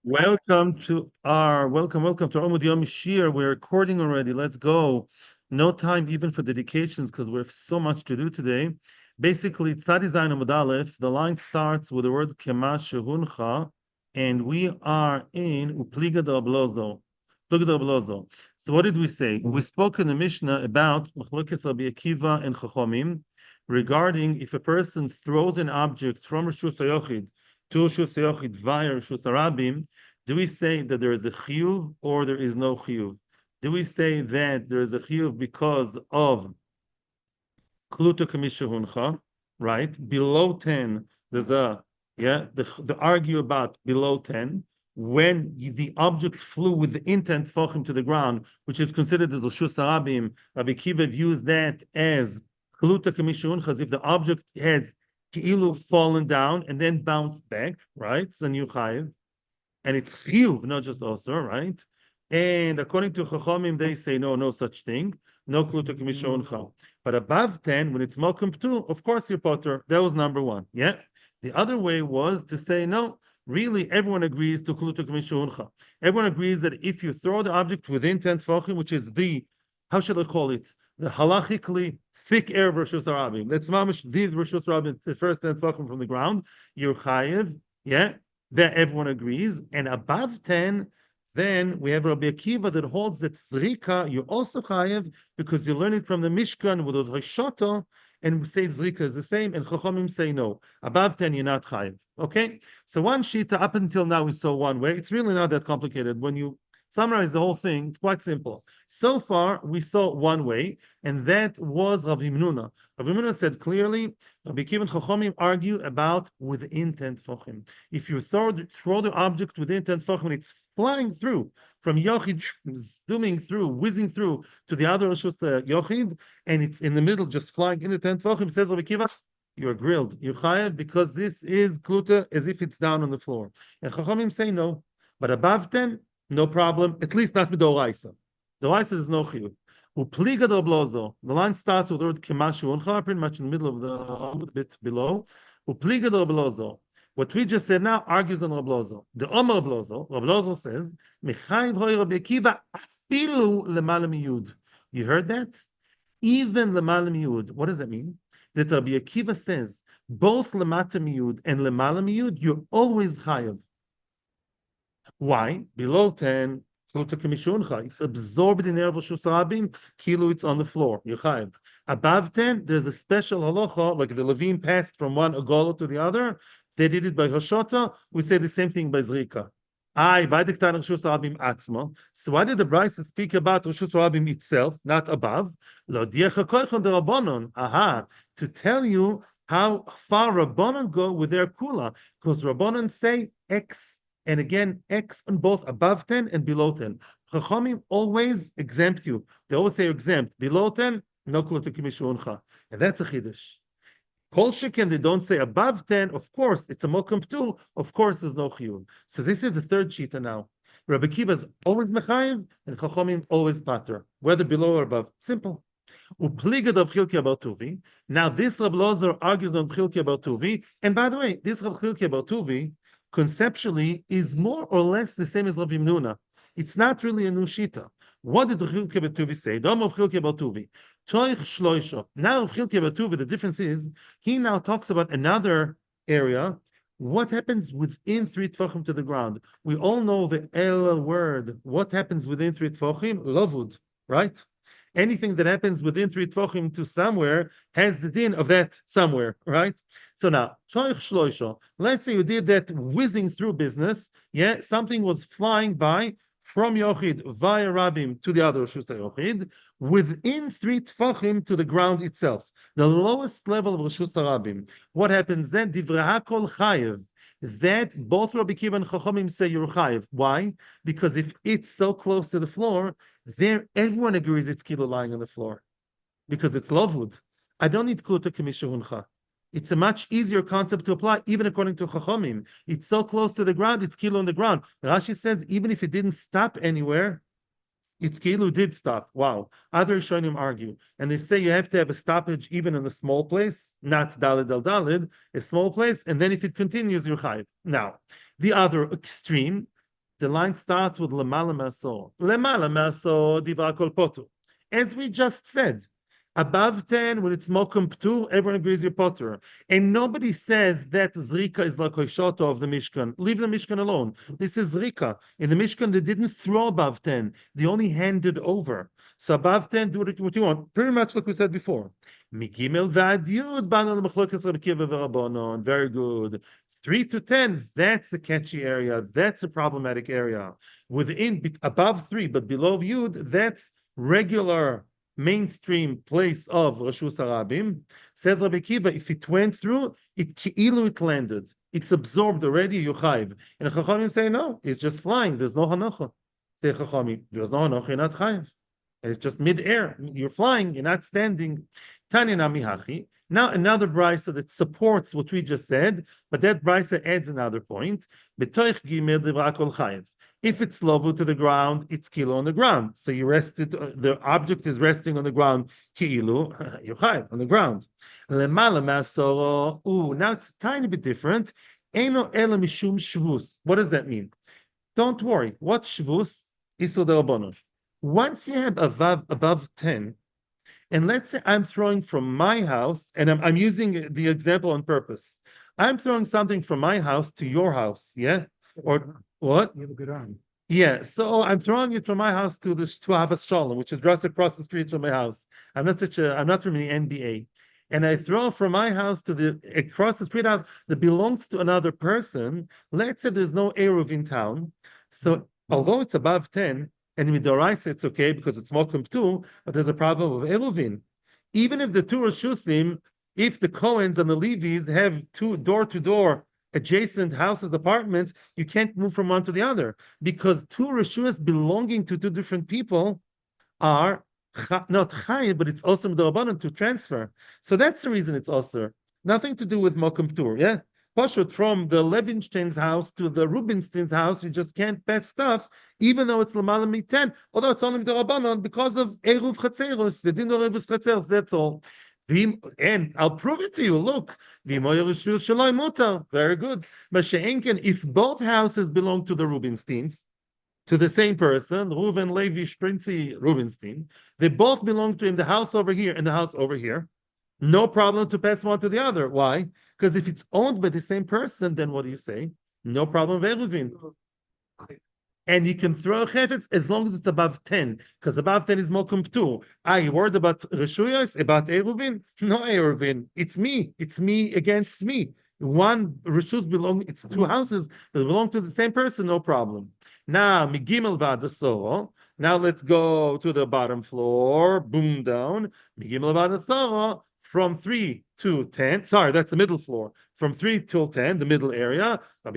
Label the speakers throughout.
Speaker 1: Welcome to Amud Yom Shir. We're recording already. Let's go. No time even for dedications because we have so much to do today. Basically, Tzadi Zayin Amud Aleph. The line starts with the word Kema Shehuncha, and we are in Upliga de Oblozo. Upliga de Oblozo. So what did we say? We spoke in the Mishnah about Machlokes Rabbi Akiva and Chachomim regarding if a person throws an object from Rishus HaYochid to Rishus HaYochid via Rishus HaRabim. Do we say that there is a chiyuv or there is no chiyuv? Do we say that there is a chiyuv because of kluta kamishahuncha, right? Below 10, there's the argue about below 10 when the object flew with the intent him to the ground, which is considered as Roshus Harabim. Rabbi Kiva views that as kluta kamishahuncha, as if the object has ki'ilu fallen down and then bounced back, right? It's a new chayiv and it's chiyuv, not just also, right? And according to Chachamim, they say no such thing, no kluta kamishoncha. But above 10, when it's malkum 2, of course you're potter. That was number one. Yeah. The other way was to say no. Really, everyone agrees to kluta kamishoncha. Everyone agrees that if you throw the object within 10 tefachim, which is how should I call it? The halachically thick air of Rishus Harabim. That's mamish the Rishus Harabim, the first 10 tefachim from the ground. You're chayiv. Yeah. There everyone agrees. And above 10, then we have Rabbi Akiva that holds that zrika, you're also chayev because you learn it from the Mishkan with those rishoto, and we say zrika is the same, and Chachamim say no. Above 10, you're not chayev. Okay? So one shita, up until now, we saw one way. It's really not that complicated. When you summarize the whole thing, it's quite simple. So far, we saw one way, and that was Rav Himnuna. Rav Himnuna said clearly, Rabbi Akiva and Chachamim argue about within 10 tefachim. If you throw the object within 10 tefachim, it's flying through from Yochid, zooming through, whizzing through to the other Rishus Yochid, and it's in the middle, just flying in the 10 tefachim. Says Rabbi Akiva, you're grilled, you're chayav, because this is kluta as if it's down on the floor. And Chachamim say no, but above 10, no problem, at least not with the Oraisa. The Oraisa is no chiyuv. Upliga do blozo. The line starts with the word kemashu uncha, pretty much in the middle of the bit below. Upliga do blozo. What we just said now argues on Rablozo. The Omer Rablozo says, Mechayiv hoi Rabbi Akiva afilu lemala miyud. You heard that? Even lemala miyud. What does that mean? That Rabbi Akiva says, both lemata miyud and lemala miyud, you're always chayav. Why? Below 10, it's absorbed in Erev Rishus Harabim, kilo it's on the floor. You're chayav. Above 10, there's a special halacha, like the Levine passed from one agola to the other. They did it by Hoshota. We say the same thing by Zrika. So why did the Bryce speak about Rishus Harabim itself, not above? To tell you how far Rabbanon go with their kula, because Rabbanon say X, and again X on both above 10 and below 10. Chachamim always exempt you. They always say exempt. Below 10, no kula to kimishuncha, and that's a chiddush. Kol sheken, they don't say above 10, of course, it's a mokum 2, of course there's no chiyuv. So this is the third shita now. Rabbi Akiva is always mechayiv, and Chachamim always pater, whether below or above. Simple. Upligad of Chilki about Tuvi. Now this Rab Lozer argues on Chilki about Tuvi, and by the way, this Rab Chilki about Tuvi, conceptually, is more or less the same as Rav Himnuna. It's not really a new shita. What did the Chilki about Tuvi say? Dom of Chilki about Tuvi. Toich shloisha. Now of Chilki about Tuvi, the difference is, he now talks about another area. What happens within 3 tefachim to the ground? We all know the El word. What happens within 3 tefachim? Lavud, right? Anything that happens within 3 tefachim to somewhere has the din of that somewhere, right? So now, toich shloisha. Let's say you did that whizzing through business. Yeah, something was flying by from Yochid via Rabim to the other Rishus Yochid, within 3 tefachim to the ground itself, the lowest level of Rishus Rabim. What happens then? Divrei hakol chayev. That both Rabbi Akiva and Chachamim say you're chayev. Why? Because if it's so close to the floor, there everyone agrees it's kilo lying on the floor, because it's lavud. I don't need kluta kamishahuncha. It's a much easier concept to apply, even according to Chachamim. It's so close to the ground, it's kilo on the ground. Rashi says even if it didn't stop anywhere, it's kilo did stop. Wow. Other Rishonim argue, and they say you have to have a stoppage even in a small place, not dalid al dalid, a small place, and then if it continues, you're chayiv. Now, the other extreme, The line starts with lemala maso. Lemala maso divra kol potu. As we just said, above 10, when it's mokum ptu, everyone agrees you're potter. And nobody says that zrika is like hoishoto of the Mishkan. Leave the Mishkan alone. This is zrika. In the Mishkan, they didn't throw above 10. They only handed over. So above 10, do what you want. Pretty much like we said before. Migimel v'ad yud banu l'machlokas Rabbi Akiva v'Rabbanon. Very good. 3 to 10, that's a catchy area. That's a problematic area. Above 3, but below Yud, that's regular mainstream place of Rashus Harabim. Says Rabbi Akiva, if it went through, it landed. It's absorbed already, Yuchayv. And the Chachamim say, no, it's just flying. There's no Hanocha. Say Chachamim, there's no Hanocha, you're not Chayv. And it's just mid-air. You're flying, you're not standing. Tanya Namihachi. Now another brisa that supports what we just said, but that brisa adds another point. If it's lavud to the ground, it's kilo on the ground. So you rest it, the object is resting on the ground, kilo, you're on the ground. Now it's a tiny bit different. What does that mean? Don't worry. What shvus? Once you have above 10, and let's say I'm throwing from my house, and I'm using the example on purpose. I'm throwing something from my house to your house, yeah? Or what?
Speaker 2: You have a good arm.
Speaker 1: Yeah, so I'm throwing it from my house to Havas Shalom, which is just across the street from my house. I'm not from the NBA. And I throw from my house to across the street house that belongs to another person. Let's say there's no Eruv in town. So although it's above 10, and midoraisa it's okay because it's mokum too, but there's a problem of eruvin. Even if the two Rishusim, if the Cohens and the Levis have two door-to-door adjacent houses, apartments, you can't move from one to the other because two Rishus belonging to two different people are not chayiv, but it's also midorabanan to transfer. So that's the reason it's also nothing to do with mokum tur. Yeah. Pashut, from the Levinstein's house to the Rubinstein's house, you just can't pass stuff, even though it's Lamala Mi 10, although it's only Rabbanon because of Eruv Chatzeros. They didn't know Eruv Chatzeros, that's all. And I'll prove it to you. Look, very good. If both houses belong to the Rubinsteins, to the same person, Reuven, Levi, Sprinzi, Rubinstein, they both belong to him, the house over here and the house over here. No problem to pass one to the other. Why? Because if it's owned by the same person, then what do you say? No problem with Eruvin. And you can throw a chefetz as long as it's above 10, because above 10 is mokum ptu. You worried about Reshuyos, about Eruvin? No Eruvin. It's me against me. One Reshus it's two houses that belong to the same person, no problem. Now, Migimel Vadasoro. Now let's go to the bottom floor. Boom down. Migimel Vadasoro. From 3 to 10, sorry, that's the middle floor. From 3 till 10, the middle area. And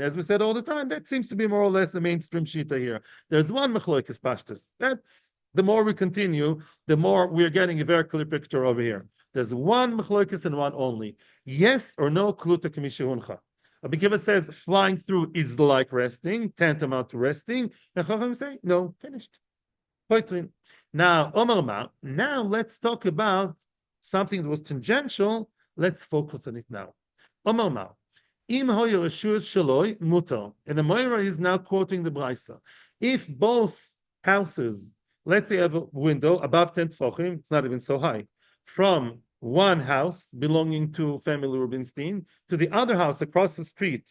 Speaker 1: as we said all the time, that seems to be more or less the mainstream shita here. There's one mechloikis pashtus. That's the more we continue, the more we're getting a very clear picture over here. There's one mechloikis and one only. Yes or no kluta kamishahuncha. Rabbi Akiva says flying through is like resting, tantamount to resting. And Chachamim say no, finished. Now, let's talk about something that was tangential. Let's focus on it now. And the Moira is now quoting the Brisa. If both houses, let's say, have a window above 10 tefachim, it's not even so high, from one house belonging to family Rubinstein to the other house across the street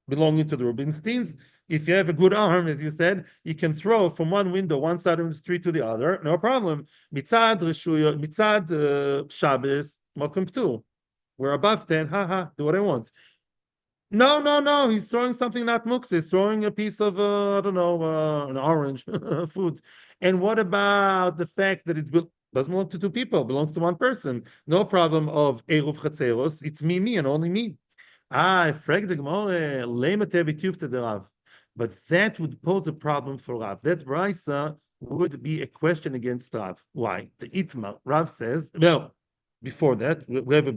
Speaker 1: belonging to the Rubinsteins, if you have a good arm, as you said, you can throw from one window, one side of the street to the other, no problem. Mitzad Shabbos, mokum ptu. We're above 10, do what I want. No, he's throwing something not muktzah. He's throwing a piece of, an orange, food. And what about the fact that it doesn't belong to two people, it belongs to one person? No problem of Eruv Chatzeros, it's me, and only me. I frag the Gemara, Rav. But that would pose a problem for Rav. That brisa would be a question against Rav. Why? The Itmar. Rav says, well, before that, we have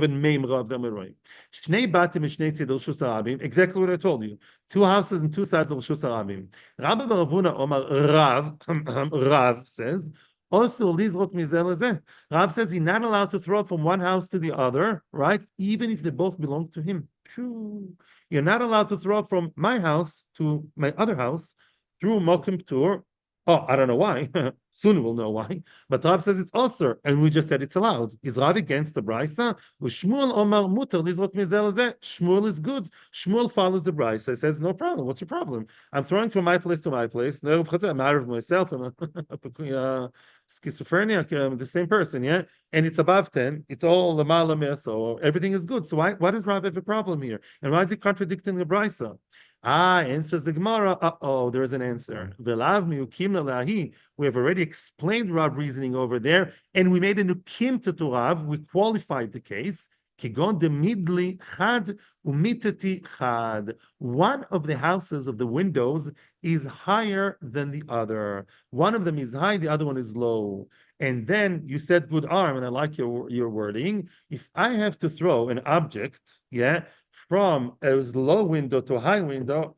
Speaker 1: a name Rav Dameroy. Shnei batim and shnei tzidel shus harabim. Exactly what I told you. Two houses and two sides of shus harabim. Rabbi Baravuna Omar Rav says, Also, lizrok mizel lezeh. Rav says you're not allowed to throw it from one house to the other, right? Even if they both belong to him. You're not allowed to throw it from my house to my other house through Mokim Tur. Oh, I don't know why. Soon we'll know why. But Rav says it's also, and we just said it's allowed. Is Rav against the Brisa? Shmuel Omar Mutter lizrok mizel lezeh. Shmuel is good. Shmuel follows the Brisa. He says, no problem. What's your problem? I'm throwing from my place to my place. No, I'm out of myself. I'm schizophrenia, the same person, yeah? And it's above 10. It's all lamala so everything is good. So why does Rav have a problem here? And why is he contradicting the Brisa? Answers the Gemara. Uh-oh, there is an answer. Velav miukim lahi. We have already explained Rav reasoning over there, and we made a nukim to Rav. We qualified the case. Kigon de midli chad umitati chad. One of the houses of the windows is higher than the other. One of them is high, the other one is low. And then you said good arm, and I like your wording. If I have to throw an object, yeah, from a low window to a high window,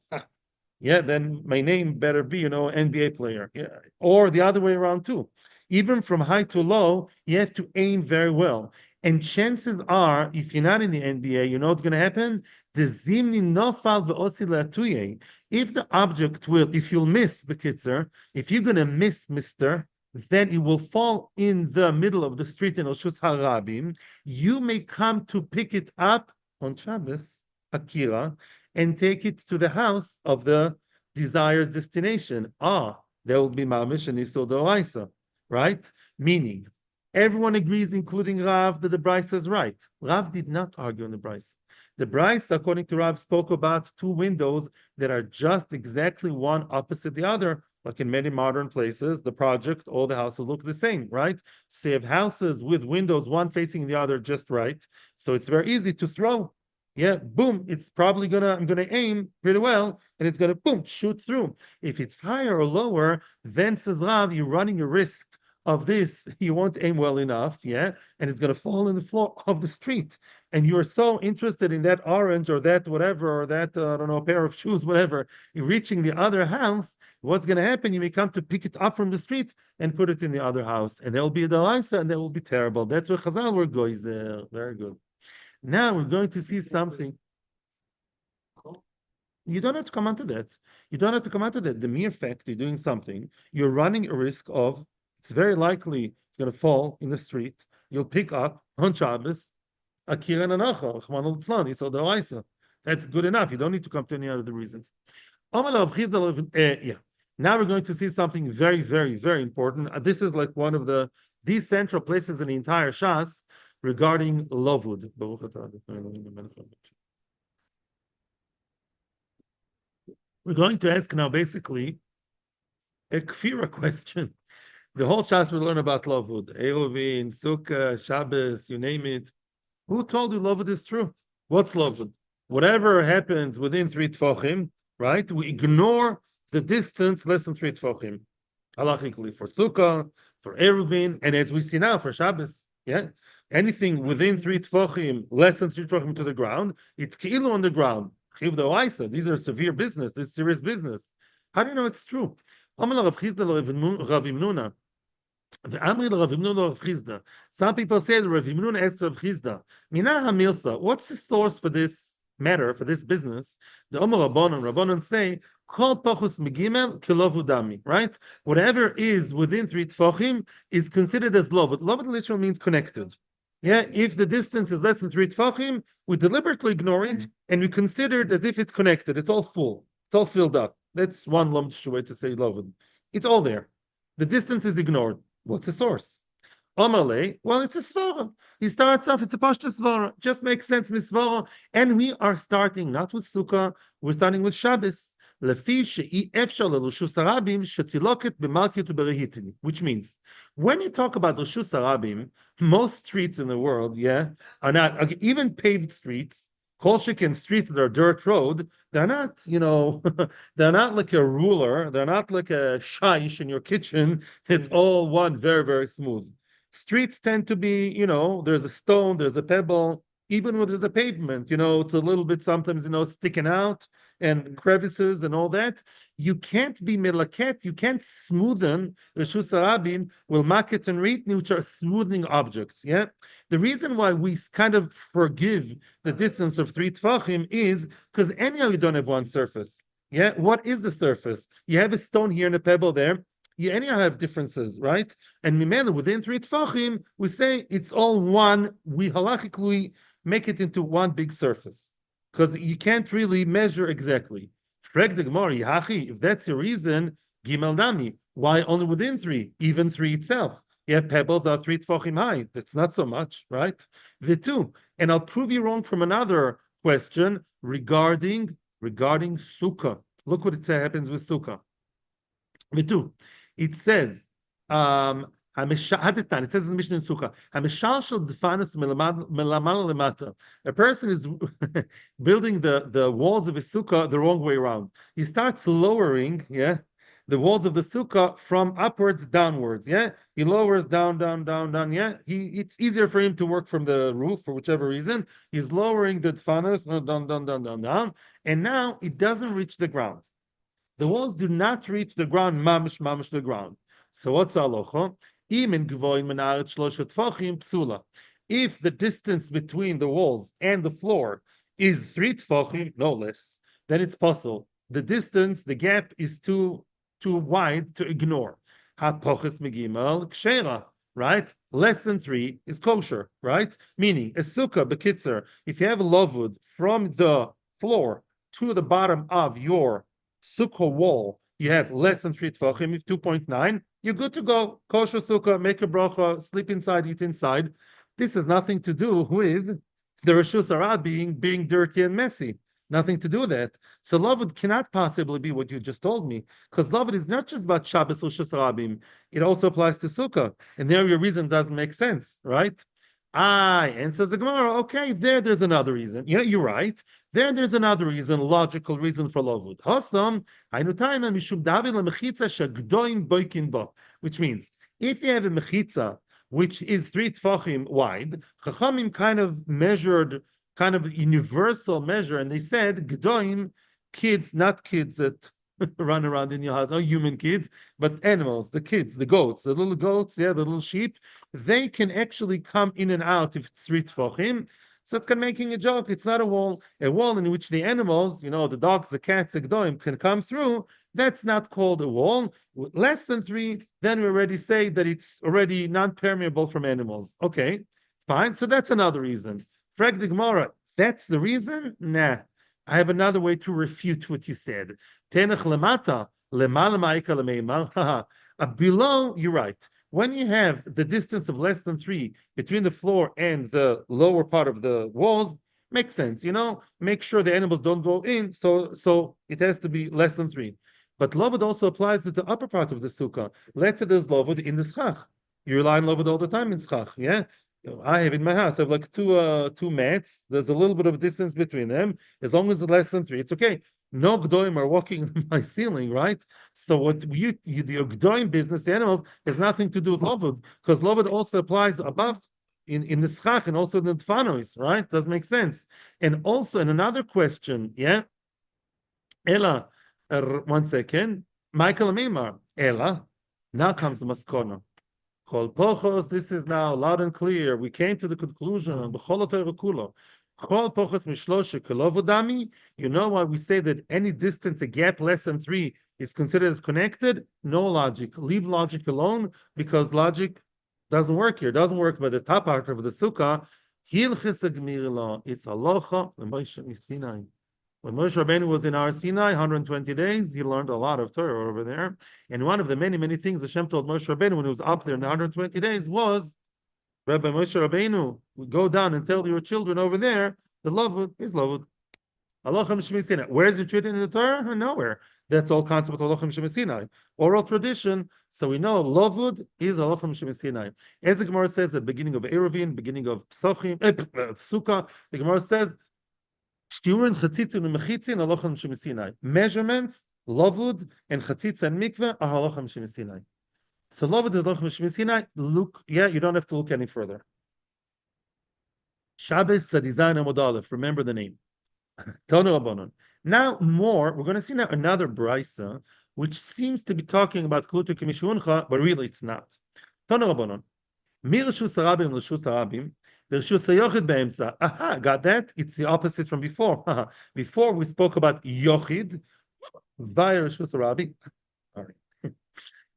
Speaker 1: yeah, then my name better be, NBA player. Yeah. Or the other way around too. Even from high to low, you have to aim very well. And chances are, if you're not in the NBA, you know what's going to happen? The zimni nofal ve'osi. If the object will, if you'll miss, bekitzer, if you're going to miss, mister, then it will fall in the middle of the street in Oshus Harabim. You may come to pick it up on Shabbos, Akira, and take it to the house of the desired destination. There will be mamish and isur d'oraisa, right? Meaning, everyone agrees, including Rav, that the Brisa is right. Rav did not argue on the Brisa. The Brisa, according to Rav, spoke about two windows that are just exactly one opposite the other. Like in many modern places, the project, all the houses look the same, right? So you have houses with windows, one facing the other just right. So it's very easy to throw. Yeah, boom, it's probably I'm gonna aim pretty well, and it's gonna boom, shoot through. If it's higher or lower, then says Rav, you're running a risk of this, you won't aim well enough, yeah, and it's gonna fall in the floor of the street. And you're so interested in that orange or that whatever, or that I don't know, pair of shoes, whatever, you're reaching the other house, what's gonna happen? You may come to pick it up from the street and put it in the other house, and there will be a dalaisa, and that will be terrible. That's where Chazal were going. Very good. Now we're going to see something. You don't have to come onto that. You don't have to come onto that. The mere fact you're doing something, you're running a risk of, it's very likely it's going to fall in the street. You'll pick up on Shabbos, Akira and Anacha, Chman al-Tzlan, so the Oisa. That's good enough. You don't need to come to any other reasons. Yeah. Now we're going to see something very, very, very important. This is like one of the central places in the entire Shas regarding lavud. We're going to ask now basically a kfira question. The whole Shas we learn about lavud. Eruvin, Sukkah, Shabbos, you name it. Who told you lavud is true? What's lavud? Whatever happens within 3 tefachim, right? We ignore the distance less than 3 tefachim. Halachically for Sukkah, for Eruvin, and as we see now for Shabbos, yeah? Anything within 3 tefachim, less than 3 tefachim to the ground, it's ki'ilu on the ground. Chiv d'oraisa. These are severe business. This is serious business. How do you know it's true? Some people say that Rav Himnuna asked Rav Chizda, Mina Hamilsa, what's the source for this matter, for this business? The Omer Rabbanon say, Kol Pachus Megimel Kilovudami, right? Whatever is within 3 tefachim is considered as lavud. Lavud literally means connected. Yeah, if the distance is less than 3 tefachim, we deliberately ignore it and we consider it as if it's connected. It's all full. It's all filled up. That's one lomdish way to say lavud. It's all there. The distance is ignored. What's the source? Amalei, well, it's a svara. He starts off, it's a pashta svara. Just makes sense, misvara. And we are starting not with Sukkah, we're starting with Shabbos. Which means, when you talk about Reshus Harabim, most streets in the world, yeah, are not, okay, even paved streets, Kol Shekin streets that are dirt road, they're not, they're not like a ruler, they're not like a shaish in your kitchen. It's all one, very, very smooth. Streets tend to be, there's a stone, there's a pebble, even when there's a pavement, it's a little bit sometimes, sticking out and crevices and all that. You can't be melaket, you can't smoothen Reshus Harabim, will maket and ritni, which are smoothing objects. Yeah. The reason why we kind of forgive the distance of 3 tefachim is because anyhow you don't have one surface. Yeah. What is the surface? You have a stone here and a pebble there. You anyhow have differences, right? And mimela within 3 tefachim, we say it's all one. We halachically make it into one big surface because you can't really measure exactly. Frag the Gemara, Yachi, if that's your reason, Gimel Nami, why only within 3, even 3 itself? You have pebbles that are 3 tefachim high. That's not so much, right? The two, and I'll prove you wrong from another question regarding sukkah. Look what it happens with sukkah. The two, it says, it says in the Mishnah in Sukkah, a person is building the walls of his sukkah the wrong way around. He starts lowering, the walls of the sukkah from upwards downwards. He lowers down, down, down, down. It's easier for him to work from the roof for whichever reason. He's lowering the tfanos down, down, down, down, down, and now it doesn't reach the ground. The walls do not reach the ground, mamish the ground. So what's halacha? If the distance between the walls and the floor is 3 tefachim, no less, then it's possible. The distance, the gap is too wide to ignore. Hapoches megimel kshera, right? Less than 3 is kosher, right? Meaning a sukkah bekitzer. If you have a lavud from the floor to the bottom of your sukkah wall, you have less than 3 tefachim, 2.9, you're good to go. Kosher sukkah, make a bracha, sleep inside, eat inside. This has nothing to do with the Reshus Harabim being dirty and messy. Nothing to do with that. So lavud cannot possibly be what you just told me, because lavud is not just about Shabbos or Reshus Harabim. It also applies to sukkah, and there your reason doesn't make sense, right? And says the Gemara, okay, there's another reason. You're right. There's another reason, logical reason for lavud. Which means, if you have a mechitza which is 3 tefachim wide, Chachamim kind of measured, kind of universal measure, and they said, Gdoim, kids, not kids that run around in your house, not human kids, but animals, the kids, the goats, the little goats, the little sheep, they can actually come in and out if it's 3 tefachim. So it's kind of making a joke. It's not a wall in which the animals, the dogs, the cats, the gdoim can come through. That's not called a wall. Less than 3, then we already say that it's already non-permeable from animals. Okay, fine. So that's another reason. Frag the Gemara, that's the reason? Nah. I have another way to refute what you said. Tenech lemata, below, you're right. When you have the distance of less than 3 between the floor and the lower part of the walls, makes sense, make sure the animals don't go in, so it has to be less than 3. But lavud also applies to the upper part of the sukkah. Let's say there's lavud in the schach. You rely on lavud all the time in schach, I have in my house, I have like two mats. There's a little bit of distance between them. As long as it's less than 3, it's okay. No gdoim are walking on my ceiling, right? So what the gdoim business, the animals, has nothing to do with lavud, because lavud also applies above in the schach and also in the tfanos, right? Does make sense. And also in another question, Ella, 1 second. Michael Mimar, Ella. Now comes the maskona. Kol pochos, this is now loud and clear. We came to the conclusion on b'chol ha'torah kulo. Kol pochos mishloshe kelovodami. You know why we say that any distance, a gap less than 3, is considered as connected? No logic. Leave logic alone, because logic doesn't work here. It doesn't work by the top part of the sukkah. Hilchis ha'gmir, it's halacha l'Moshe miSinai. When Moshe Rabbeinu was in Har Sinai, 120 days, he learned a lot of Torah over there. And one of the many, many things Hashem told Moshe Rabbeinu when he was up there in the 120 days was, Rabbi Moshe Rabbeinu, go down and tell your children over there, the lavud is lavud. Alochem Shemi Sinai. Where is it written in the Torah? Nowhere. That's all concept of Alochem Shemi Sinai. Oral tradition. So we know lavud is Alochem Shemi Sinai. As the Gemara says at the beginning of Eruvin, beginning of Psachim, Sukkah, the Gemara says, measurements, lavud, and chatzitza and mikveh are halachah m'shem Sinai. So lavud is halachah m'shem Sinai. Look, you don't have to look any further. Shabbos Tzadizayin Amud Aleph. Remember the name. Tonu Rabbanon. Now we're going to see now another brisa, which seems to be talking about Klutu Kimishuncha, but really it's not. Tonu Rabbanon. Mirshus Harabim L'Shus Harabim. L'Shus Hayochid Be'emtza. Aha, got that? It's the opposite from before. Before we spoke about Yochid via Rishus Harabim. Sorry.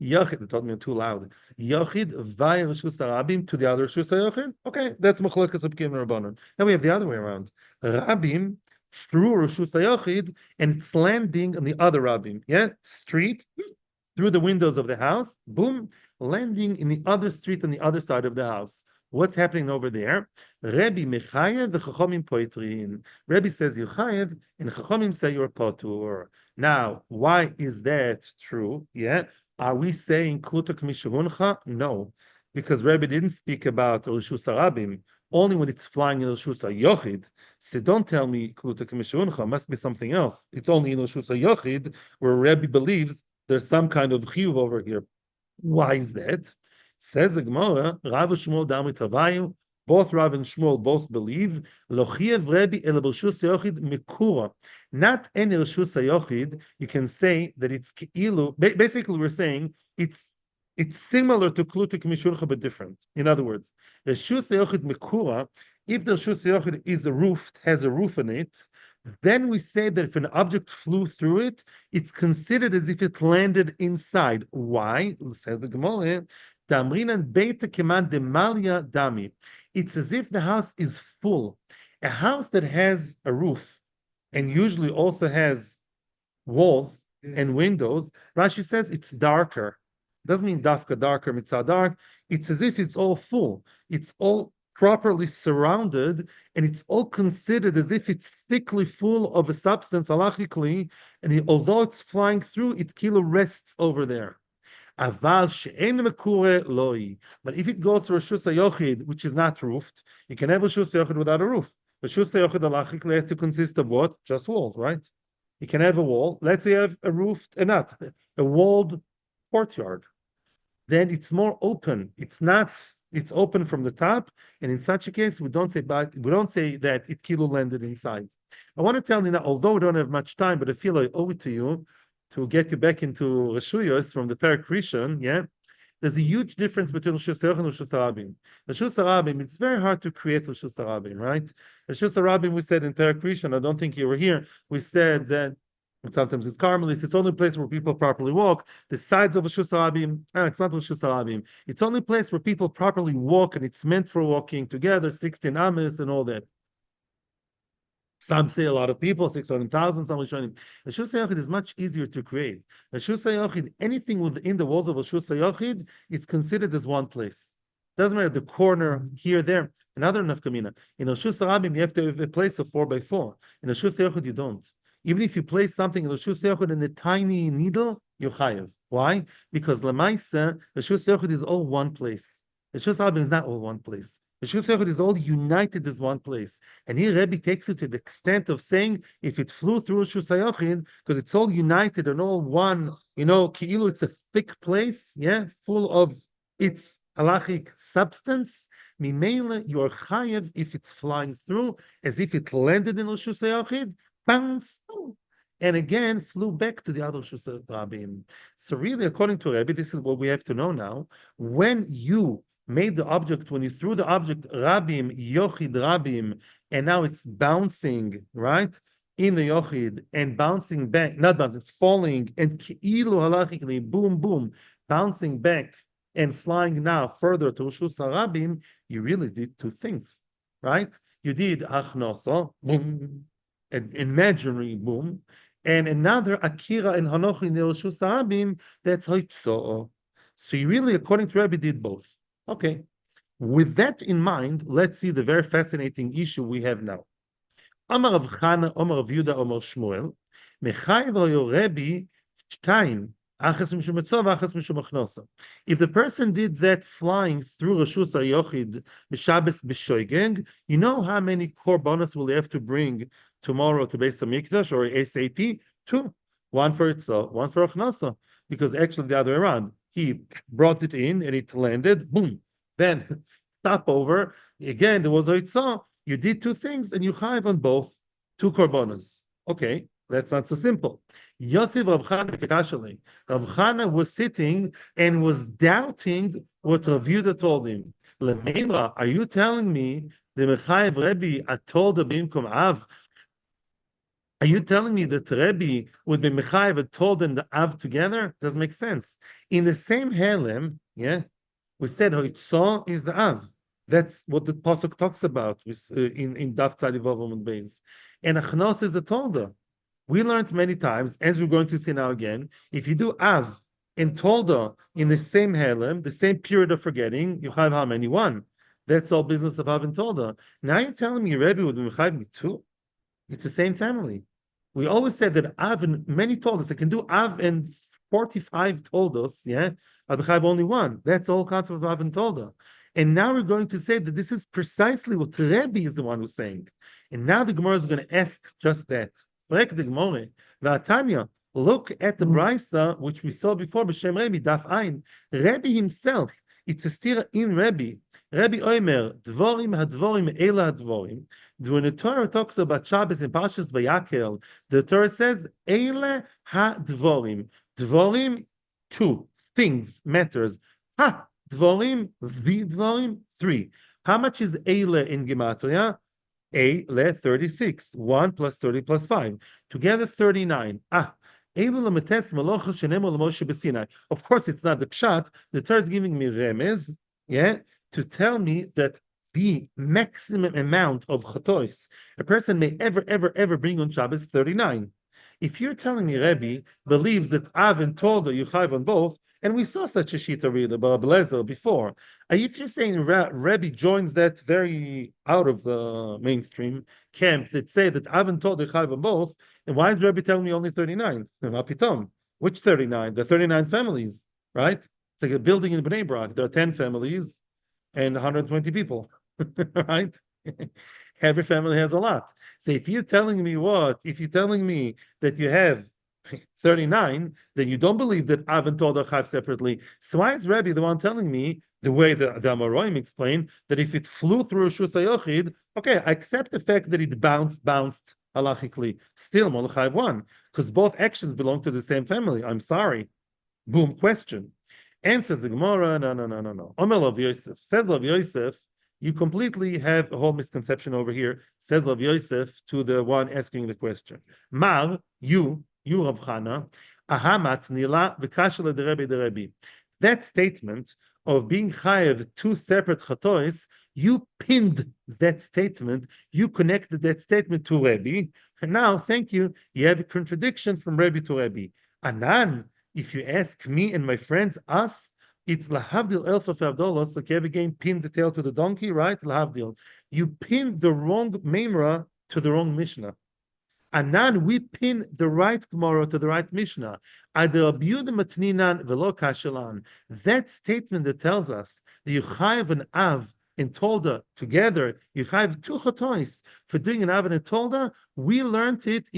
Speaker 1: Yochid, it told me I'm too loud. Yochid via Rishus Harabim to the other Rishus Hayochid. Okay, that's Machlokas of Kim Rabbanon. Now we have the other way around. Rabim through Rishus Hayochid and it's landing on the other Rabim. Yeah, street through the windows of the house. Boom, landing in the other street on the other side of the house. What's happening over there? Rebbe mechayev v'chachomim poitrin. Rebbe says you chayev, and chachomim say you're potur. Now, why is that true? Yeah, are we saying klutak mishahuncha? No, because Rebbe didn't speak about rishus harabim only when it's flying in rishus hayochid. So don't tell me klutak mishahuncha. Must be something else. It's only in rishus hayochid where Rebbe believes there's some kind of chiyuv over here. Why is that? Says the Gemara, Rav Shmuel Damri Tavayu, both Rav and Shmuel both believe, Lochiev Rebbe el Rishus Hayochid Mikura. Not any Rishus Hayochid, you can say that it's Ki'ilu. Basically, we're saying it's similar to Klutik Mishurcha, but different. In other words, Rishus Hayochid Mikura, if the Rishus Hayochid is has a roof on it, then we say that if an object flew through it, it's considered as if it landed inside. Why? Says the Gemara, it's as if the house is full. A house that has a roof and usually also has walls and windows, Rashi says it's darker. Doesn't mean dafka darker, mitzah dark. It's as if it's all full. It's all properly surrounded, and it's all considered as if it's thickly full of a substance, halachically, and although it's flying through, it kilo rests over there. But if it goes through a Rishus Hayochid, which is not roofed, you can have a Rishus Hayochid without a roof. The Rishus Hayochid halachically has to consist of what? Just walls, right? You can have a wall. Let's say you have a roofed, not a walled courtyard. Then it's more open. It's open from the top, and in such a case, we don't say that it kilo landed inside. I want to tell you now, although we don't have much time, but I feel I owe it to you to get you back into Reshuyos from the Perek Rishon. Yeah, there's a huge difference between Rishus Hayochid and Rishus Harabim. Rishus Harabim, it's very hard to create Rishus Harabim, right? Rishus Harabim, we said in Perek Rishon, I don't think you were here. We said that. And sometimes it's Carmelis. It's only a place where people properly walk. The sides of Rishus Harabim, it's not Rishus Harabim. It's only a place where people properly walk, and it's meant for walking together, 16 ames and all that. Some say a lot of people, 600,000, some Rishonim. Rishus Hayochid is much easier to create. Rishus Hayochid, anything within the walls of Rishus Hayochid, it's considered as one place. Doesn't matter the corner here, there. Another nafkamina. In Rishus Harabim, you have to have a place of 4x4. In Rishus Hayochid, you don't. Even if you place something in the Rishus Hayochid in a tiny needle, you're chayav. Why? Because Lamaisa, the Rishus Hayochid is all one place. The Rishus Harabim is not all one place. The Rishus Hayochid is all united as one place. And here Rebbe takes it to the extent of saying if it flew through Rishus Hayochid, because it's all united and all one, ki'ilu, it's a thick place, yeah, full of its halachic substance. Mimela, you're chayav if it's flying through, as if it landed in Rishus Hayochid, bounce, and again flew back to the other Rishus Harabim. So really, according to Rebbe, this is what we have to know now. When you made the object, when you threw the object Rabim, Yochid Rabim, and now it's bouncing, right, in the Yochid, and bouncing back, not bouncing, falling, and Ki'ilu halachically, boom, boom, bouncing back and flying now further to Rishus Harabim, you really did two things, right? You did Achnoso, boom, an imaginary boom, and another Akira and Hanochi in the Rishus Harabim, that's Hoitzo. So you really, according to Rebbe, did both. Okay. With that in mind, let's see the very fascinating issue we have now. Amar Rav Chana, Amar Rav Yuda, Amar Shmuel, Mechayev Rebbe Shtayim, Achas Mishum Metzov, Achas Mishum Achnosa. If the person did that flying through Rishus Hayochid b'Shabbos b'Shoigeg, you know how many korbanos will he have to bring tomorrow to Beis Hamikdash or ASAP? 2. One for itself, one for Achnosa. Because actually the other way around. He brought it in and it landed, boom. Then stop over. Again, there was a itzah. You did two things and you chayiv on both, two korbanos. Okay, that's not so simple. Yosef Rav Chana Kekashale. Rav Chana was sitting and was doubting what Rav Yudah told him. Lemeila, are you telling me the Mechayev Rebbe told the Bimkom Av? Are you telling me that Rebbe would be Mechayev and told them the Av together? Doesn't make sense. In the same Helem, yeah, we said Hoitzah is the Av. That's what the pasuk talks about in Daf Tzadivov and Beis. And Achnos is the Tolda. We learned many times, as we're going to see now again, if you do Av and Tolda in the same Helem, the same period of forgetting, you have how many? One. That's all business of Av and Tolda. Now you're telling me Rebbe would be Mechayev me two? It's the same family. We always said that Av and many told us they can do Av and 45 told us, yeah, but have only one. That's the whole concept of Av and Tolda. And now we're going to say that this is precisely what Rebbe is the one who's saying. And now the Gemara is going to ask just that. Look at the Brisa, which we saw before, B'Shem Rebbe, Daf Ein. Rebbe himself, it's a stira in Rebbe. Rebbe Omer, Dvorim hadvorim Eila hadvorim. When the Torah talks about Shabbos in Parshas Vayakel, the Torah says Eila hadvorim. Dvorim, two things, matters. Ha dvorim, vidvorim, three. How much is Eila in Gematria? Eila 36. 1 plus 30 plus 5. Together 39. Of course, it's not the pshat. The Torah is giving me remez, yeah, to tell me that the maximum amount of chatois a person may ever bring on Shabbos 39. If you're telling me Rebbe believes that Av and Tolda you chayv on both, and we saw such a shita read about Blazer before, if you're saying Rebbe joins that very out of the mainstream camp that say that Av and Tolda you chayv on both, and why is Rebbe telling me only 39? Which 39? The 39 families, right? It's like a building in Bnei Brak. There are 10 families and 120 people, right? Every family has a lot. So if you're telling me that you have 39, then you don't believe that Av and Tolda chayv separately. So why is Rebbe the one telling me, the way the Amoraim explained, that if it flew through Rishus HaYochid, okay, I accept the fact that it bounced halachically. Still, Molochayv one, because both actions belong to the same family. I'm sorry. Boom, question. Answers the Gemara, no. Omer Rav Yosef, says Rav Yosef, you completely have a whole misconception over here, says Rav Yosef to the one asking the question. Mar, you Rav Chana, ahamat nila v'kashel de Rebbe. That statement of being chayev two separate chatois, you pinned that statement, you connected that statement to Rebbe, and now, thank you, you have a contradiction from Rebbe to Rebbe. Anan, if you ask me and my friends, us, it's lahavdil elf of avdolos, like you have again pinned the tail to the donkey, right? Lahavdil. You pinned the wrong memra to the wrong Mishnah. Anan, we pin the right Gemara to the right Mishnah. That statement that tells us that you chayav an Av and Tolda together, you chayav two chatois for doing an Av and a Tolda, we learned it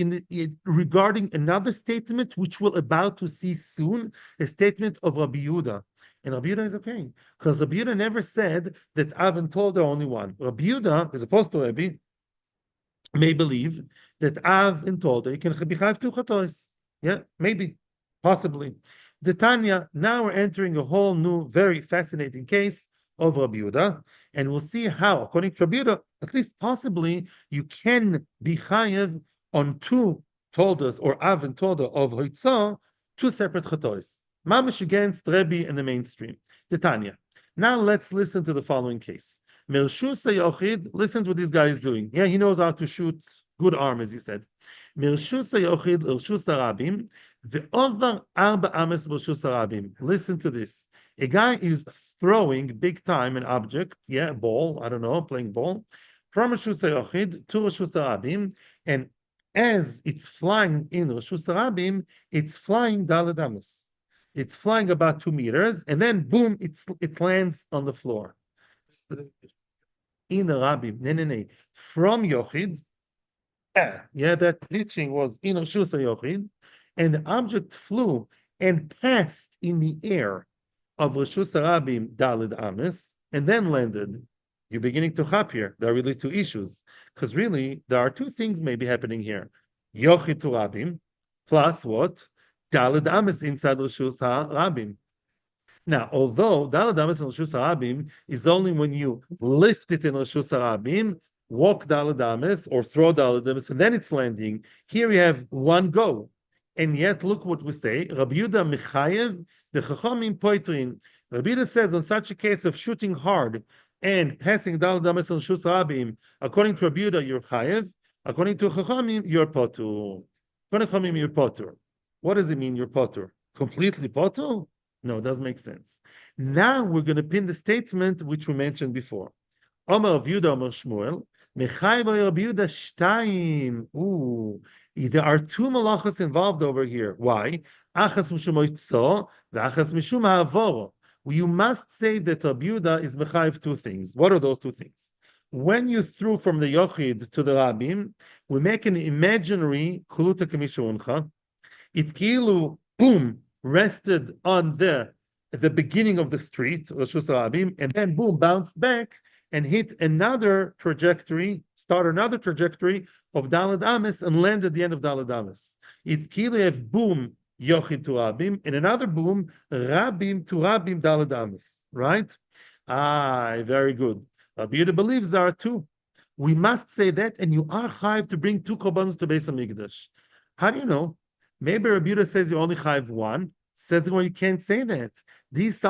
Speaker 1: regarding another statement which we're about to see soon, a statement of Rabbi Yehuda. And Rabbi Yehuda is okay, because Rabbi Yehuda never said that Av and Tolda are only one. Rabbi Yehuda, as opposed to Rabbi, may believe that Av and Tolda you can be chayv two chatois. Yeah, maybe, possibly. The Tanya, now we're entering a whole new, very fascinating case of Rabbi Yehuda, and we'll see how, according to Rabbi Yehuda, at least possibly, you can be chayev on two Toldas or Av and Tolda of Hoitzah, two separate chatois. Mamish against Rebbe and the mainstream. The Tanya. Now let's listen to the following case. Mirshus Yochid, listen to what this guy is doing. Yeah, he knows how to shoot good arm, as you said. Mirshus Yochid, Irshus Arabim, ve'ovar arba ames b'Rshus Arabim. Listen to this. A guy is throwing big time an object, yeah, a ball, I don't know, playing ball, from Rishus Yochid to Rishus Arabim, and as it's flying in Rishus Arabim, it's flying Daled Ames. It's flying about 2 meters, and then boom, it lands on the floor. In the Rabim, no. From Yochid, that pitching was in Rishus Yochid, and the object flew and passed in the air of Rishus Rabim Daled Ames, and then landed. You're beginning to hop here. There are really two issues. Because really, there are two things maybe happening here. Yochid to Rabim, plus what? Daled Ames inside Rishus HaRabim. Now, although Daled Ames in Rishus HaRabim is only when you lift it in Rishus HaRabim, walk Daled Ames or throw Daled Ames, and then it's landing. Here we have one go. And yet, look what we say. Rabbi Yehuda Mechayev, the Chachamim Poitrin. Rabbi Yehuda says on such a case of shooting hard and passing Daled Ames on Rishus HaRabim, according to Rabbi Yehuda, you're Chayev. According to Chachamim, you're Potur. According to Chachamim, you're Potur. What does it mean you're Potur? Completely Potur? No, it doesn't make sense. Now we're going to pin the statement which we mentioned before. Omer Rav Yehuda, Omer Shmuel, Mechayev Rabbi Yehuda Shtayim. Ooh, there are two malachas involved over here. Why? Achas mishum oitzo, v'achas mishum ha'avoro. You must say that Rabbi Yehuda is mechayev two things. What are those two things? When you threw from the Yochid to the Rabim, we make an imaginary kuluta kamishuncha. It kilu, boom, rested on the beginning of the street, Rishus HaRabim, and then boom, bounced back and hit another trajectory, start another trajectory of Daled Ames and land at the end of Daled Ames. It kilu have boom, Yochid to Rabim, and another boom, Rabim to Rabim Daled Ames. Right? Very good. Rabbi Yehuda believes there are two. We must say that, and you are chayiv to bring two korbanos to Beis Hamikdash. How do you know? Maybe Rabbi Yehuda says you only chayiv one. Says well, you can't say that. If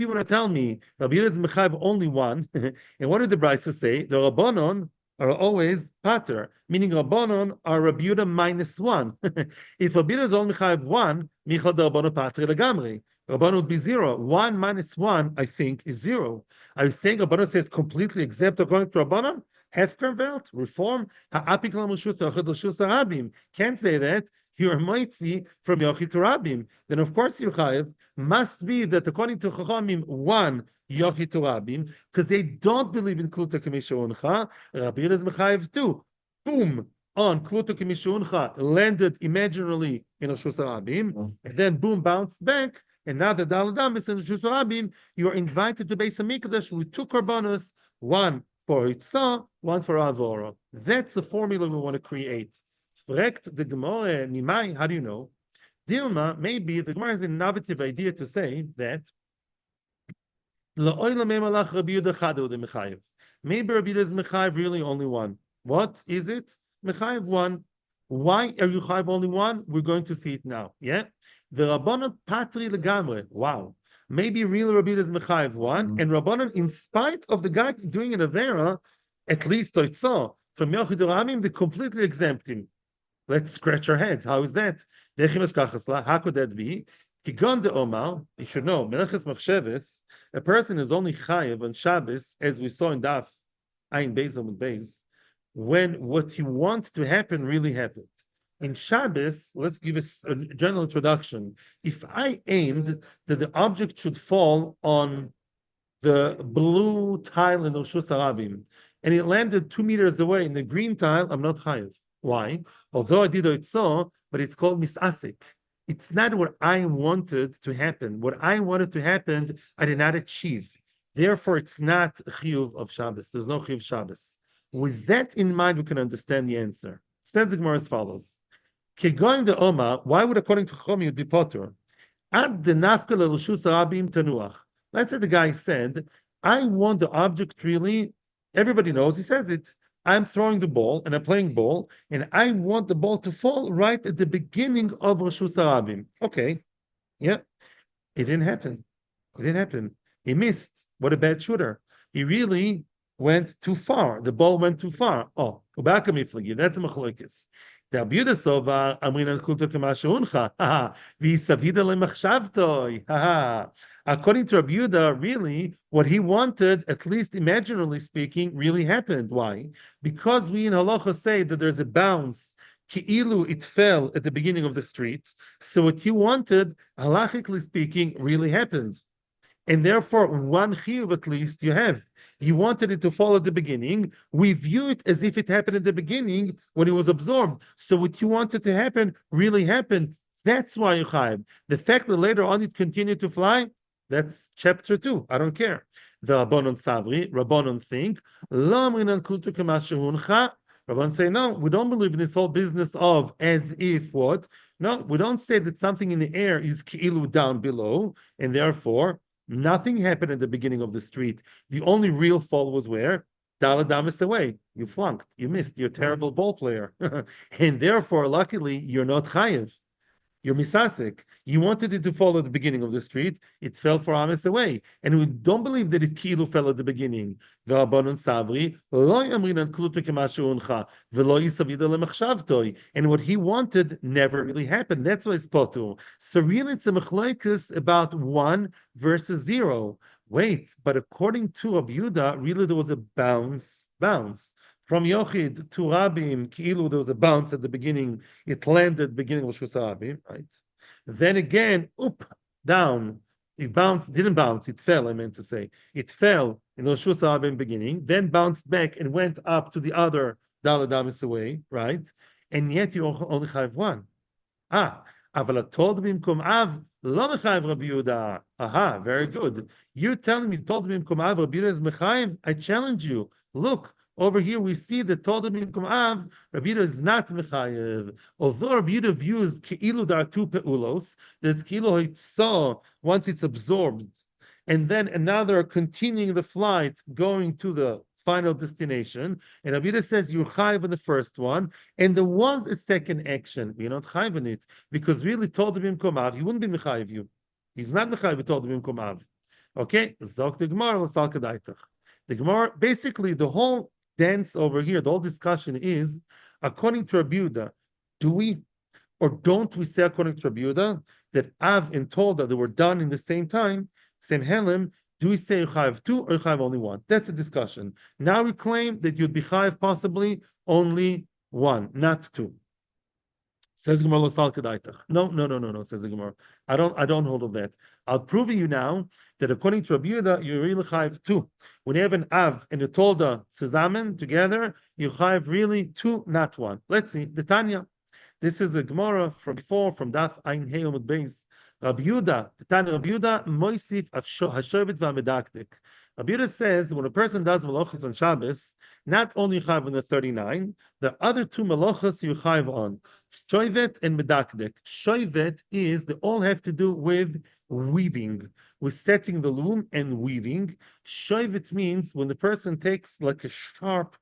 Speaker 1: you want to tell me Rabbi Yehuda is mechayiv only one, and what did the Brisa say? The Rabbanon are always pater, meaning Rabbanon are Rabbi Yehuda minus one. If Rabbi Yehuda is only mechayiv one, Michal the Rabbanon pater legamri. Rabbanon would be 0. 1 minus 1, I think, is 0. Are you saying Rabbanon says completely exempt according to Rabbanon? Hefker Welt, reform. Can't say that. You're moitzi from Yochid to Rabim. Then of course your chayiv must be that according to Chachamim, 1 Yochid to Rabim, because they don't believe in Kluta Kamishuncha. Rabbi Yehuda is mechayiv 2. Boom. On Kluta Kamishuncha landed imaginarily in Rishus HaRabim, and then boom, bounced back. And now the Daled Ames and Rishus HaRabim, you are invited to Beis Hamikdash with two korbanos, one for Itzah, one for Avora. That's the formula we want to create. Frekt the Gemara Nimai, how do you know? Dilma, maybe the Gemara has an innovative idea to say that maybe Rabbi Yehuda is mechayev really only one. What is it? Mechayev one. Why are you chayev only one? We're going to see it now. Yeah. The Rabbanon patri legamre. Wow. Maybe real Rabbi Yehuda is mechayev one, and Rabbanon, in spite of the guy doing an avera, at least toitzah from Yochid to Rabim, they completely exempt him. Let's scratch our heads. How is that? How could that be? Kigon de Omar, you should know, Meleches Machsheves, a person is only chayev on Shabbos, as we saw in Daf Ayin Beis Amud Beis, when what you want to happen really happened. In Shabbos, let's give us a general introduction. If I aimed that the object should fall on the blue tile in Rishus HaRabim, and it landed 2 meters away in the green tile, I'm not chayev. Why? Although I did it so, but it's called misasik. It's not what I wanted to happen. What I wanted to happen, I did not achieve. Therefore, it's not chiyuv of Shabbos. There's no chiyuv Shabbos. With that in mind, we can understand the answer. It says the Gemara as follows. Kegoin de Oma, why would according to Chom you'd be potter? Ad the nafka l'rishus harabim tanuach. Let's say the guy said, I want the object really, everybody knows, he says it, I'm throwing the ball and I'm playing ball, and I want the ball to fall right at the beginning of Rishus HaRabim. Okay, yeah, it didn't happen. It didn't happen. He missed. What a bad shooter. He really went too far. The ball went too far. Oh, that's a machlokes. The Yehuda Sovar, Amrin al Kulto Kamashuncha. V'isavida lemachshavtoi. According to Rabbi Yehuda, really, what he wanted, at least imaginarily speaking, really happened. Why? Because we in Halacha say that there's a bounce, ki'ilu, it fell at the beginning of the street. So what you wanted, halachically speaking, really happened. And therefore, one chiyuv at least you have. You wanted it to fall at the beginning. We view it as if it happened at the beginning when it was absorbed. So what you wanted to happen really happened. That's why you chayiv. The fact that later on it continued to fly, That's chapter 2. I don't care. The Rabbanon Savri, Rabbanon think, Lo amrinan kultu kama shehuncha. Rabbanon say, no, we don't believe in this whole business of as if what? No, we don't say that something in the air is ki'ilu down below, and therefore nothing happened at the beginning of the street. The only real fall was where? Daladamis away. You flunked. You missed. You're a terrible ball player. And therefore, luckily, you're not chayiv. You're misasik. You wanted it to fall at the beginning of the street. It fell for Ames away. And we don't believe that it kilu fell at the beginning. And what he wanted never really happened. That's why it's potu. So really it's a mechlokes about 1 versus 0. Wait, but according to Rabbi Yehuda, really there was a bounce. From Yochid to Rabim, Ki'ilu, there was a bounce at the beginning. It landed at the beginning of Rosh Hashanah, right? Then again, down. It bounced, didn't bounce, it fell, I meant to say. It fell in Rosh Hashanah beginning, then bounced back and went up to the other Daladamis away, right? And yet you only have 1. אבל התולד במקום אב לא מחייב רבי יהודה. Very good. You're telling me תולד במקום אב רבי יהודה is מחייב? I challenge you. Look, over here we see that Tolda Minkum Av, Rabbi Yehuda is not Mechayev. Although Rabbi Yehuda views Keilu there are 2 Peulos, there's Keilu Hitzah once it's absorbed, and then another continuing the flight going to the final destination. And Rabbi Yehuda says you're Chayev in the first one, and there was a second action. We're not Chayev in it, because really Tolda Minkum Av, he wouldn't be Mechayev you. He's not Mechayev Tolda Minkum Av. Okay? Zok the Gemara, L'sal Kedaitach. The Gemara, basically the whole dance over here, the whole discussion is, according to Rabbi Yehuda, do we or don't we say according to Rabbi Yehuda that Av and Tolda they were done in the same time, same Helim? Do we say Chayiv 2 or Chayiv only 1? That's a discussion. Now we claim that you'd be Chayiv possibly only 1, not 2. Says Gemara Losal Kedaitach. No, says the Gemara. I don't hold of that. I'll prove to you now that according to Rabbi Yehuda, you really chayiv 2. When you have an Av and a Tolda Sezamen together, you chayiv really 2, not 1. Let's see. The Tanya. This is a Gemara from before, from Daf Ein Hey Amud Beis. Rabbi Yehuda, the Tanya Rabbi Yehuda, Moisif Hashovet V'Amedaktik. Rabbi Yehuda says when a person does malachas on Shabbos, not only you chayiv on the 39, the other 2 malachas you chayiv on. Shoivet and medakdek. Shoivet is they all have to do with weaving, with setting the loom and weaving. Shoivet means when the person takes like a sharp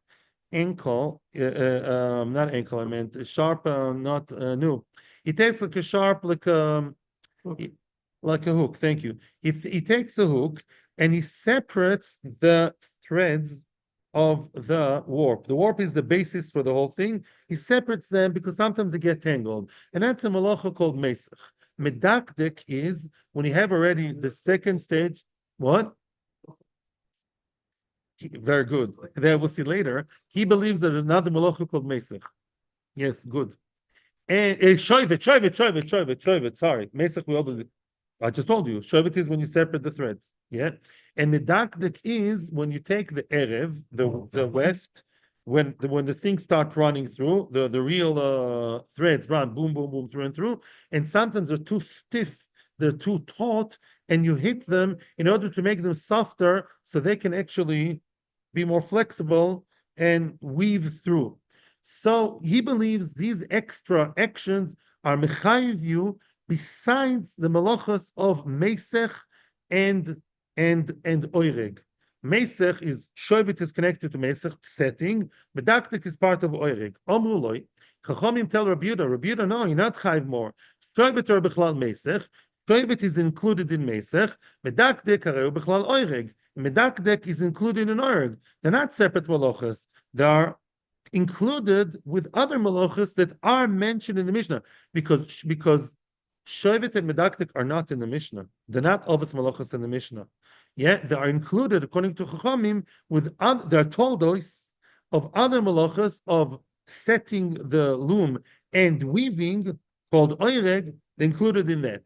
Speaker 1: ankle, not ankle, I meant a sharp, not no. He takes like a sharp, like a hook. Thank you. If he takes a hook and he separates the threads of the warp. The warp is the basis for the whole thing. He separates them because sometimes they get tangled. And that's a malacha called mesach. Medakdek is when you have already the second stage. What? Very good. That we'll see later. He believes that another malacha called mesach. Yes, good. And shoivet. Sorry. Mesach we all believe. I just told you. Shoivet is when you separate the threads. Yeah. And the dakdik is when you take the erev, the weft, when the things start running through, the real threads run boom through and through, and sometimes they're too stiff, they're too taut, and you hit them in order to make them softer so they can actually be more flexible and weave through. So he believes these extra actions are mechayiv you besides the malachas of mesech and oireg. Mesech is shoivit is connected to mesech setting. Medaktik is part of oireg. Omruloi. Chachamim tell Rabbi Yehuda, no, you're not chayv more. Shoivit are bechlal mesech. Shoivit is included in mesech. Medaktik are bechlal oireg. Medaktik is included in oireg. They're not separate malachas. They are included with other malachas that are mentioned in the Mishnah because Shovet and Medaktik are not in the Mishnah. They're not Ovas Malachas in the Mishnah. Yet they are included, according to Chachamim, with other, they're toldos of other Malachas of setting the loom and weaving called Oireg, included in that.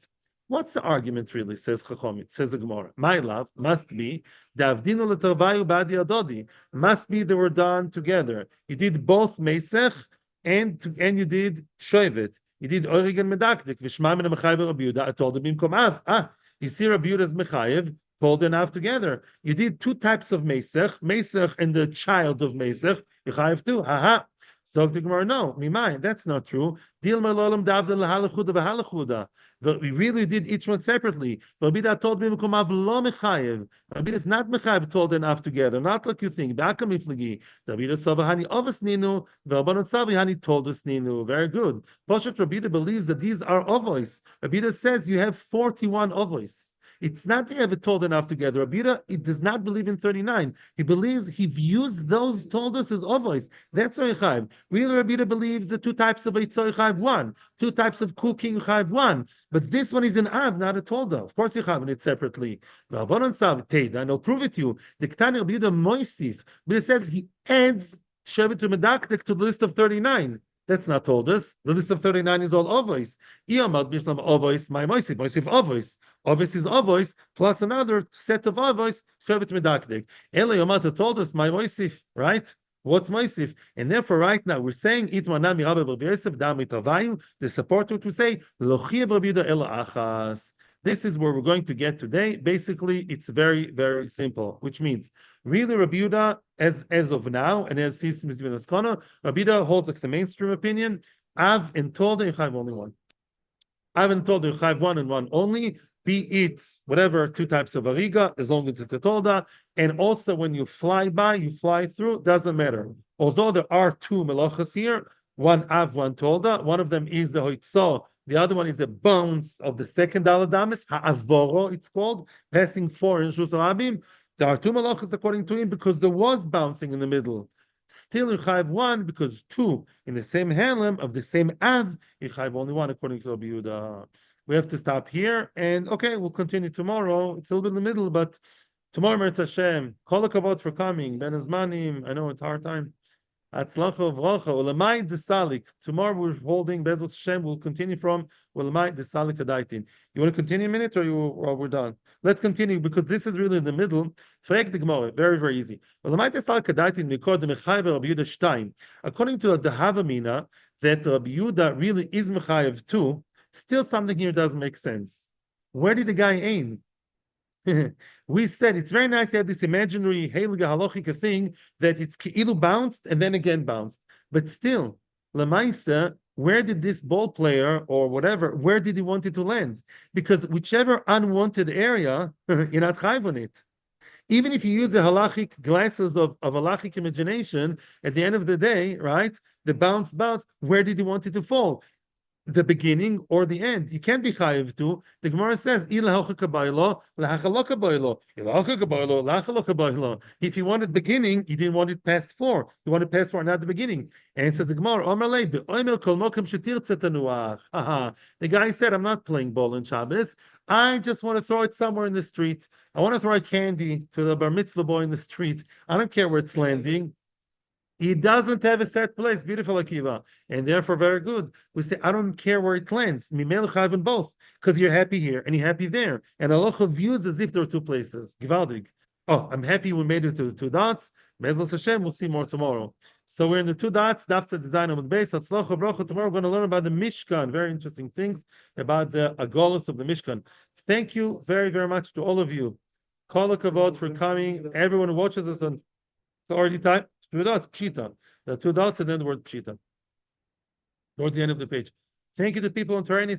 Speaker 1: What's the argument really, says Chachamim, says the Gemara? My love must be, Davdinu letarvayu badi adodi, must be they were done together. You did both Mesech and you did Shovet. You did Oireg and Medakdik. V'shma min ha'mechayv Rabbi Yehuda. I told him bimkom av. You see Rabbi Yehuda's mechayev, told and av together. You did two types of mesech and the child of mesech, you chayev too. Haha. So the Gemara, no, mimai, that's not true. Deal malolam davda lahalachuda v'halachuda. We really did each one separately. Rabbi told me mekumav lo mechayev. Rabbi is not mechayev told and af together, not like you think. Ba'aka miflagi. Rabbi savahani ovas ninu v'abanot savahani told us ninu. Very good. Poshet Rabbi believes that these are ovois. Rabbi says you have 41 ovois. It's not they have it told enough together. Rabbi he does not believe in 39. He believes he views those told us as ovois. That's Oichayv. Really, Rabbi believes the two types of Eitzoi one, two types of cooking Chayv one. But this one is an Av, not a tolda. Of course, you have it separately. And I'll prove it to you. The Ketani Rabbi Moisif, but it says he adds Shevet to Medakdek to the list of 39. That's not told us. The list of 39 is all ovois. Iyamad bishlam ovois, my moisif ovois. Ovois is ovois plus another set of ovois. Shevet medakdek. Ele Yomata told us my moisif, right? What's moisif? And therefore, right now we're saying itmanami rabbi Rabbi Yosef dami tavayu. The support what we say lochiev Rabbi Yehuda el achas. This is where we're going to get today. Basically, it's very, very simple, which means really Rabbi Yehuda, as of now, and as he seems to be in Askana, Rabbi Yehuda holds like the mainstream opinion. Av and Tolda, you have only one. Av and Tolda, you have one and one only. Be it whatever, two types of ariga, as long as it's a Tolda. And also when you fly by, you fly through, doesn't matter. Although there are two melachas here, one Av, one Tolda. One of them is the Hoitzah. The other one is the bounce of the second Daladamis, Ha'avoro, it's called, passing 4 in Shus Rabim. There are two malachas according to him because there was bouncing in the middle. Still, you have one because two in the same handlem of the same Av, you have only one according to Rabbi Yehuda. We have to stop here, and okay, we'll continue tomorrow. It's a little bit in the middle, but tomorrow, Meretz Hashem. Kol hakavod for coming. Ben Azmanim. I know it's a hard time. Atzlacha v'rocha, ulamai desalik. Tomorrow we're holding Bezos Hashem. We'll continue from ulamai desalik adaitin. You want to continue a minute, or we're done? Let's continue because this is really in the middle. Frag the Gemara, very very easy. Ulamai desalik adaitin mikor de mechayev Rabbi Yehuda Shtein. According to the Havamina, that Rabbi Yehuda really is mechayev too. Still, something here doesn't make sense. Where did the guy aim? We said it's very nice to have this imaginary heilige halachika thing that it's keilu bounced and then again bounced. But still, lemaisa, where did this ball player or whatever, where did he want it to land? Because whichever unwanted area, you're not chayv on it. Even if you use the halachic glasses of halachic imagination, at the end of the day, right, the bounce, where did he want it to fall? The beginning or the end. You can't be chayiv to. The Gemara says, if you wanted beginning, you didn't want it past 4. You wanted past 4, not the beginning. And it says the Gemara, the guy said, I'm not playing ball in Shabbos. I just want to throw it somewhere in the street. I want to throw a candy to the bar mitzvah boy in the street. I don't care where it's landing. He doesn't have a set place. Beautiful, Akiva. And therefore, very good. We say, I don't care where it lands. Mimel chayv both. Because you're happy here and you're happy there. And Allah views as if there are two places. Givaldig. Oh, I'm happy we made it to the 2 dots. Bezos Hashem, we'll see more tomorrow. So we're in the 2 dots. Dafta design on the base. Tomorrow we're going to learn about the Mishkan. Very interesting things about the Agolos of the Mishkan. Thank you very, very much to all of you. Kol hakavod for coming. Everyone who watches us on authority time. 2 dots, pshita. The 2 dots and then the word pshita. Towards the end of the page. Thank you to people on Terrain.